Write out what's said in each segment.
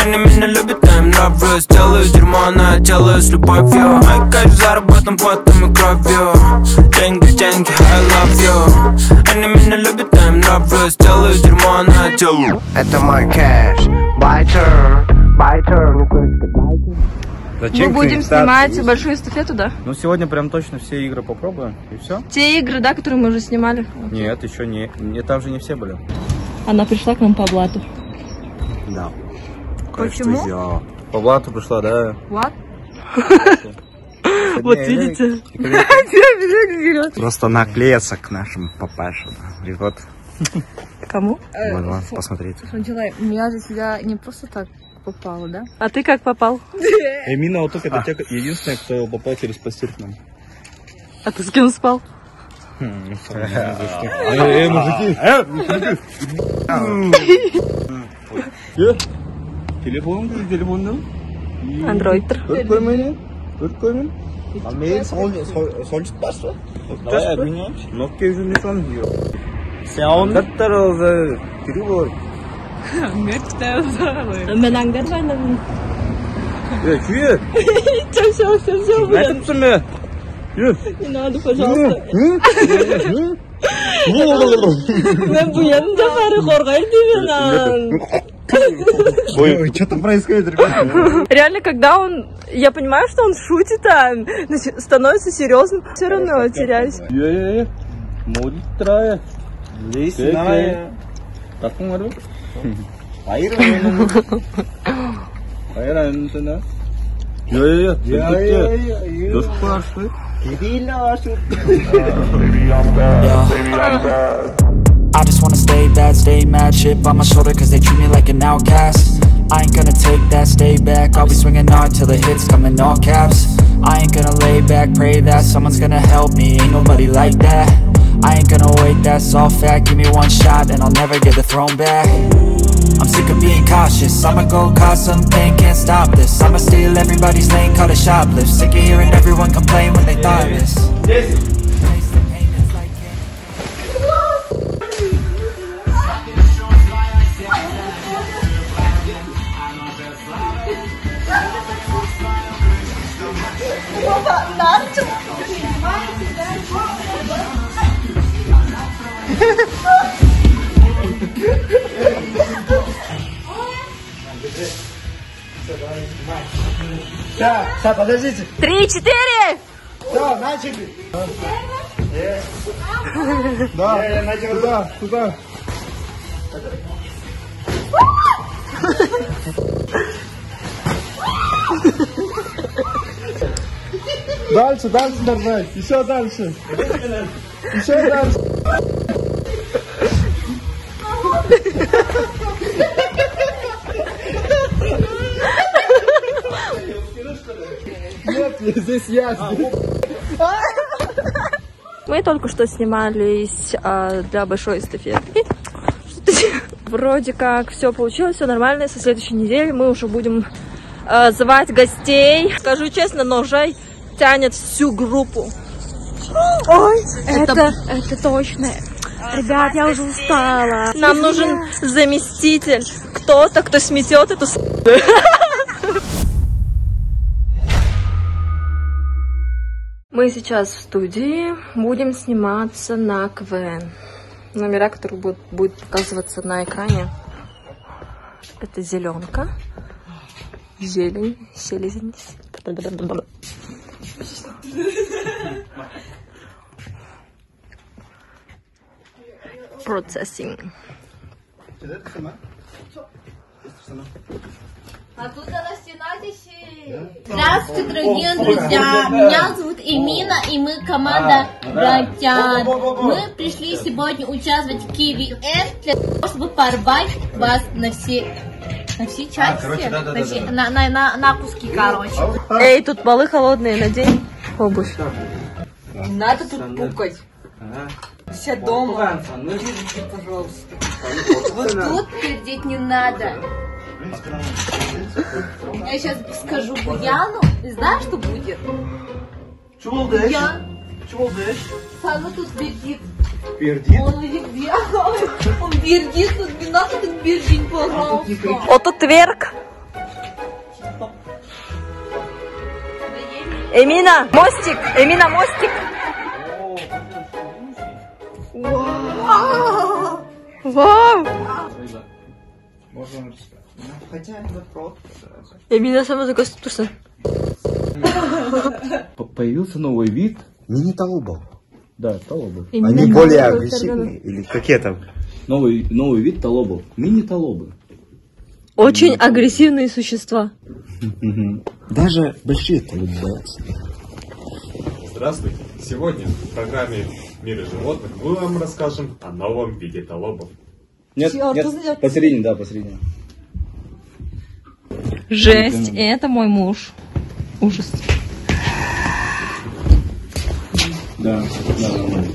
Они меня любят, я им нравлюсь. Делаю дерьмо, но я делаю с любовью. Мой кайф заработан потом и кровью. Деньги, деньги, I love you. Они меня любят, я им нравлюсь. Делаю дерьмо, но я делаю. Это мой кэш. Байтер, байтер. Мы будем снимать большую эстафету, да? Ну, сегодня прям точно все игры попробуем, и все. Те игры, да, которые мы уже снимали? Нет, еще не. Там же не все были. Она пришла к нам по блату. Да. Почему? По блату пришла, да. What? Вот видите? Просто наклеиться к нашему папаше. И вот. Кому? Можно посмотреть. Я же сюда не просто так попала, да? А ты как попал? Эмина вот только это единственная, кто попал через постель к нам. А ты с кем спал? Мужики! Телефон, Андроид. Давай обменяемся. Nokia yüzünde şu an diyor. Sen kaç oldu? Kiri var. Мен аңдар бардым. Чует? Все. Айтыпсың ба? Не надо, пожалуйста. Мен буянымда бары қорғайды деймін. Ой, что-то происходит, ребята. Реально, когда я понимаю, что он шутит, становится серьезным, все равно теряюсь. Может, трая. Лесная. Так, говорю. Hayır anladın. Ya. Dur karşı. Kediyle aşık. I just wanna stay bad, stay mad, shit on my shoulder cause they treat me like an outcast. I ain't gonna take that, stay back, I'll be swinging hard till the hits come in all caps. I ain't gonna lay back, pray that someone's gonna help me, ain't nobody like that. I ain't gonna wait, that's all fact, give me one shot and I'll never get the throne back. I'm sick of being cautious, I'ma go cause some pain, can't stop this. I'ma steal everybody's lane, call it shoplift. Sick of hearing everyone complain when they thoughtless. Сейчас, подождите. 3, 4! Все, начали. Да, туда. Дальше держать. Еще дальше. Нет, здесь я. Мы только что снимались для большой эстафеты. Вроде как все получилось, все нормально. Со следующей недели мы уже будем звать гостей. Скажу честно, но уже тянет всю группу. Ой, это точно. Ребят, я уже устала. Нам нужен заместитель. Кто-то, кто сметет эту Мы сейчас в студии будем сниматься на КВН. Номера, которые будут показываться на экране. Это зеленка, зелень, селезень. Процессинг. Здравствуйте, дорогие друзья! Меня зовут Эмина, и мы команда Братья. Мы пришли сегодня участвовать в КВН для того, чтобы порвать вас на все части, на куски, короче. Эй, тут полы холодные, надень обувь. Не надо тут пукать. Все дома. Пожалуйста. Вот тут пердеть не надо. Я сейчас скажу Буяну, и знаешь, что будет? Буян. Kaçı oldu iş? Sana tut Birgit. Birgit? Он Birgit тут 12 Birgit, пожалуйста. Ототверк. Эмина, мостик. Эмина, мостик. Вау. Хотя это просто. Эмина сама закостуса. Появился новый вид. Мини-толобов. Да, толобов. Они более агрессивные? Или какие там? Новый вид толобов. Мини-толобы. Очень агрессивные существа. Даже большие толобы боятся. Здравствуйте! Сегодня в программе «Мир животных» мы вам расскажем о новом виде толобов. Нет, посередине, да, посередине. Жесть, это мой муж. Ужас. Да, нормально.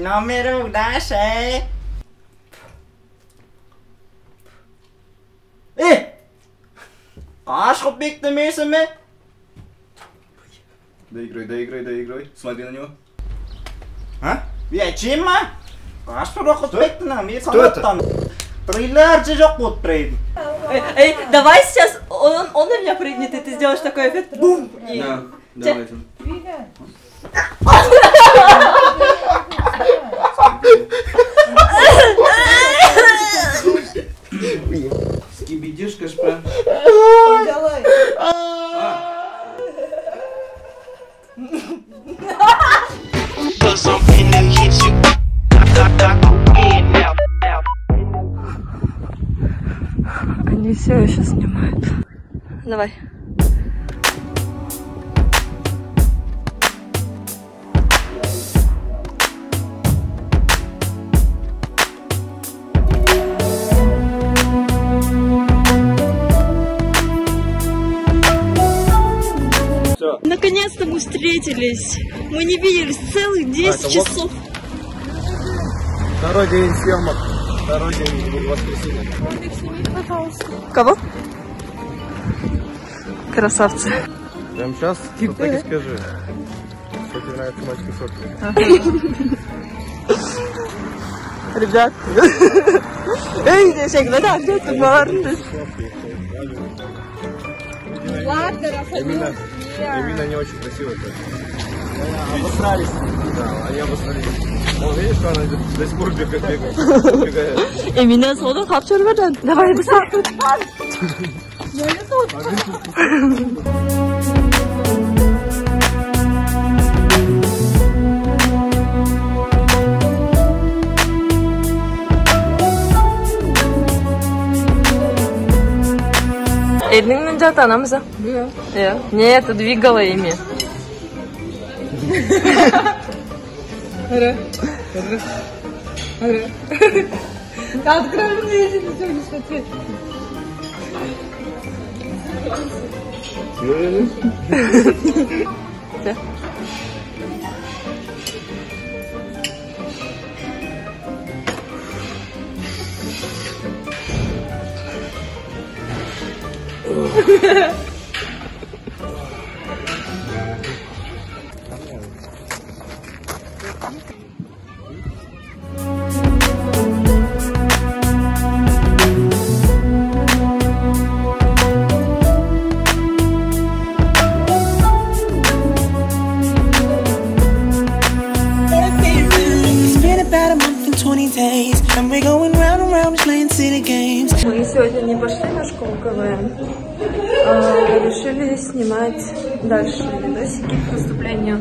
Номер удачи. Ашку beklemeyesin mi? Доиграй. Смотри на него. Ha? Вечером? Ашку рохот beklenem. Bir sanattan. Триллерче жоқ будет прыгнуть. Эй, давай сейчас он на меня прыгнет, и ты сделаешь такой эффект. Бум! Да, давай. Скибидишь, кашпа. Давай. Они все еще снимают. Давай. Наконец-то мы встретились. Мы не виделись целых 10 часов. Второй день съемок. Второй день воскресенья. Кого? Красавцы. Прям сейчас вот так и скажи. Что тебе нравится мальчики Софьи? Ребят. Эй, всегда да, где ты барный? Эмина не очень красивая. Обосрались. Да, они обосрались. Вон, видишь, что она до сих пор бегает. Эмина соны капчыр бадан. Давай быстрее. Эльдің мін жаты анамыза? Не, это двигала ими. Открой мне, если ты не смотреть. Мы сегодня не пошли на школу КВН, решили снимать дальше видосики к выступлению.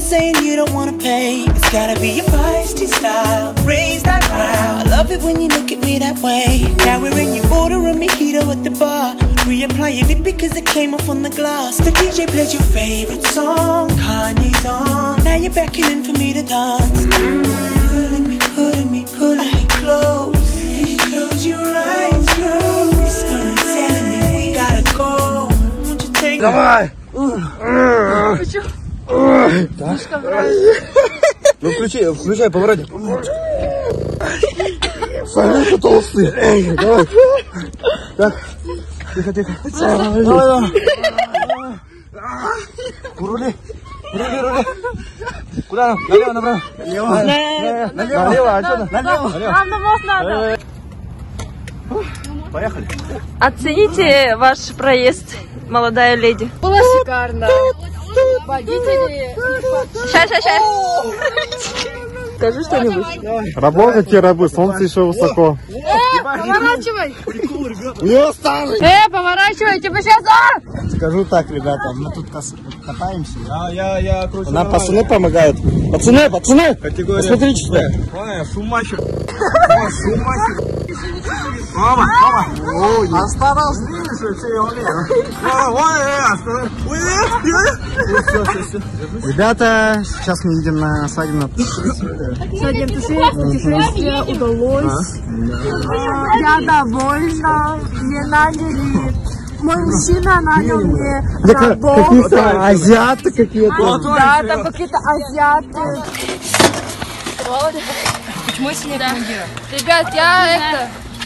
saying you don't wanna pay. It's gotta be your feisty style, raise that crowd. I love it when you look at me that way. Now we're in your order of mojito at the bar. Reapplying it because it came off on the glass. The DJ played your favorite song, Kanye's on. Now you're beckoning for me to dance. Pulling me close. Close your eyes, close. Telling me we gotta go. Won't you take me? Давай! Ну включай, поворотик. Саня, толстый. Давай. Так, тихо. Давай. Рули. Куда? Налево, направо. Налево, отсюда. Налево. Нам на мост надо. Поехали. Оцените ваш проезд, молодая леди. Было шикарно. Водители. Сейчас. Скажи что-нибудь. Работайте, рабы, солнце еще высоко. Поворачивай. Не старый. Поворачивайте, вы сейчас. Скажу так, ребята, мы тут катаемся. Я кручу. Нам пацаны помогают. Пацаны! Посмотрите сюда. Шумахер. Мама! Осторожно, видишь, все, я умею. Ребята, сейчас мы едем на свадебное Путешествие удалось. Я довольна. Мне наняли. Мой мужчина нанял мне работу. Какие-то азиаты какие-то. Да, там какие-то азиаты. Почему я сильнее командира? Ребят,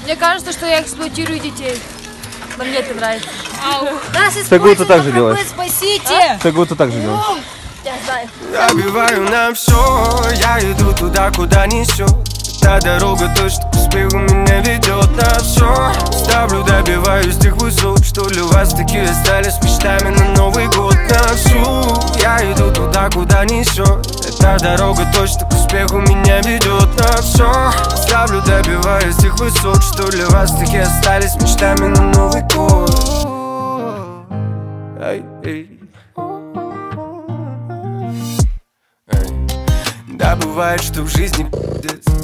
мне кажется, что я эксплуатирую детей. Но мне это нравится. Тагу ты так же делаешь. Спасите! Тагу ты так же делаешь. Я знаю. Я биваю на все, я иду туда, куда несет. Та дорога точно к успеху меня ведет на все. Ставлю, добиваюсь тех высот, что для вас такие остались мечтами на Новый год на всю. Я иду туда, куда несет. Эта дорога точно к успеху меня ведет на все. Ставлю, добиваюсь тех высот, что для вас такие остались мечтами на Новый год. Да, бывает, что в жизни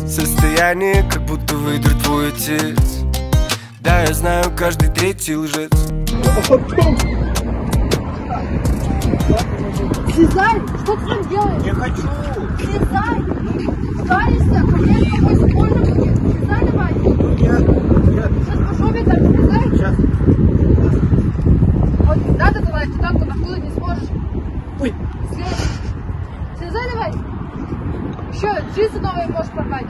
состояние, как будто выиграет твой отец. Да, я знаю, каждый третий лжец. Слезай! Что ты там делаешь? Не хочу. Слезай! Скаришься, конечно, очень больно будет. Слезай давай! Сейчас пошел ветер, слезай! Сейчас. Вот надо давай, ты там откуда не сможешь. Ой. Слезай давай! Еще джинсы новые можешь порвать.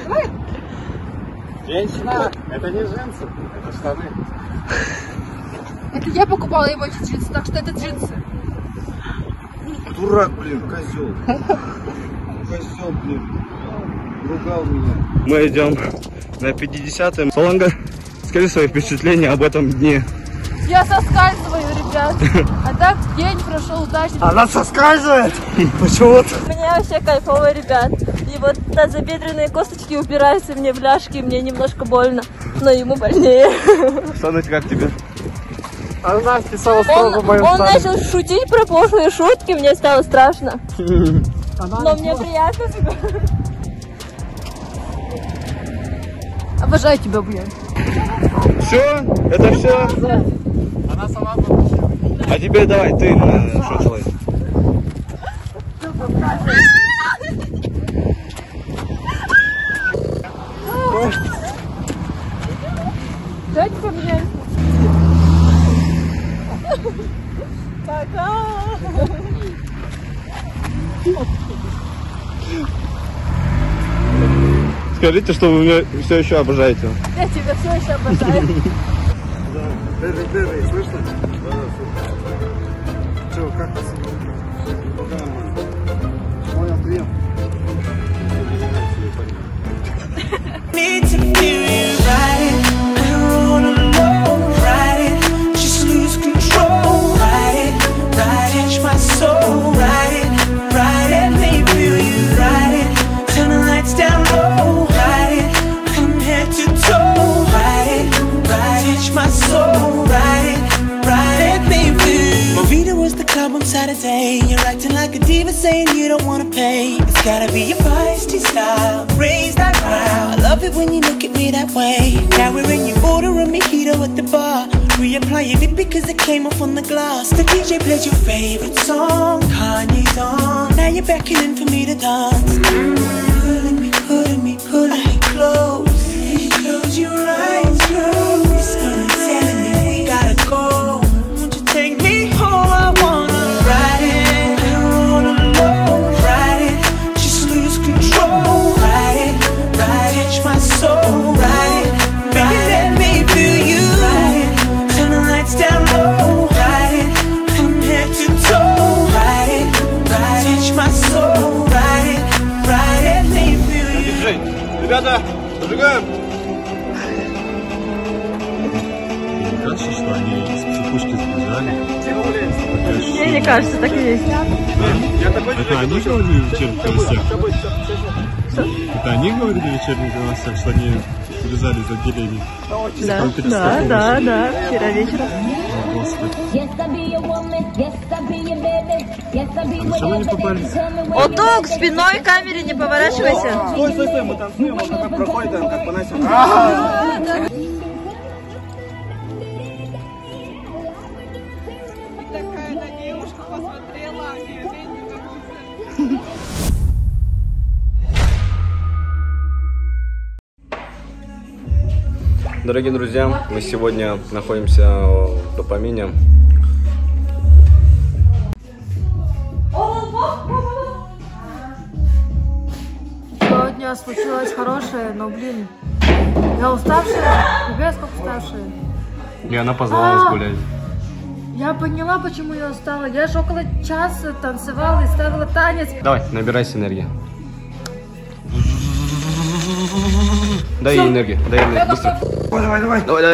Давай! Женщина, это не джинсы, это штаны. Это я покупала ему эти джинсы, так что это джинсы. Дурак, блин, козел. Козел, блин. Ругал меня. Мы идем на 50-м. Солонга, скажи свои впечатления об этом дне. Я соскальзываю, ребят. А так день прошел удачно. Она соскальзывает? Почему-то. Мне вообще кайфово, ребят. И вот тазобедренные косточки упираются мне в ляжки, мне немножко больно, но ему больнее. Саныч, как тебе? Она писала строго мою Он начал шутить про пошлые шутки, мне стало страшно. Но мне приятно. Обожаю тебя, блин. Все? Это все? Она сама. А теперь давай, ты что человек? Давайте поменяемся. Пока. Скажите, что вы меня все еще обожаете. Я тебя все еще обожаю. Дэви, слышно? Да, слышно. Че, как вас? Понял, привет. Need to feel you ride it, I wanna know, ride it, just lose control, ride it, touch my soul, ride it, let me feel you, ride it, turn the lights down low, ride it, from head to toe, ride it, touch my soul, ride it, let me feel you. Movida was the club on Saturday, you're acting like a It's gotta be your feisty style. Raise that round. I love it when you look at me that way. Now we're in your order of mojito at the bar. Reapplying it because it came off on the glass. The DJ plays your favorite song, Kanye's on. Now you're beckoning for me to dance. Pulling me close. Close your eyes, close. Telling me we gotta go. Won't you take me home? I wanna ride it. I wanna low ride it. Just lose control. Ride it, touch my soul. Ride it, baby, let me feel you. Ride it, turn the lights down low. Ride it, from head to toe. Ride it, touch my soul. Ride it, let me feel you. Ребята, зажигаем! Мне кажется, что они из психушки сбежали. Мне не кажется, так и есть. Это они говорили в вечерних новостях? Это они говорили в вечерних новостях, что они связались за отделение? Да, вчера вечером. О, Господи. А на чем они попались? Оток, спиной к камере не поворачивайся. Стой, мы танцуем, он как проходит, как по носим. Дорогие друзья, мы сегодня находимся в Допамине. Сегодня случилось хорошее, но, блин, я уставшая, капец, как уставшая. И она позвала нас гулять. Я поняла, почему я устала. Я же около часа танцевала и ставила танец. Давай, набирайся энергии. Дай ей энергию, быстро. Давай.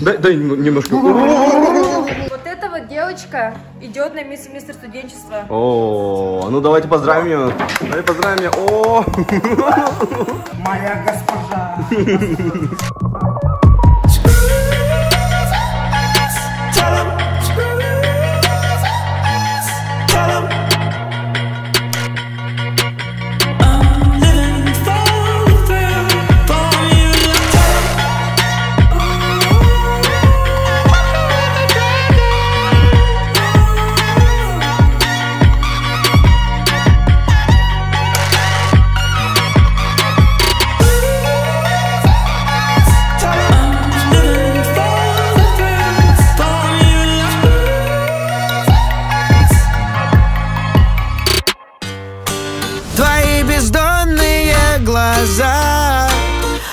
Дай немножко. Вот эта вот девочка идет на мистер студенчества. О, ну давайте поздравим ее. О, Моя госпожа.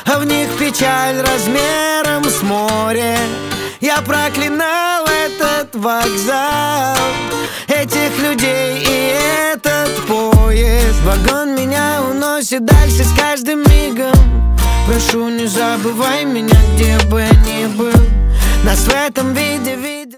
А в них печаль размером с море. Я проклинал этот вокзал, этих людей и этот поезд. Вагон меня уносит дальше с каждым мигом. Прошу, не забывай меня, где бы ни был. Нас в этом виде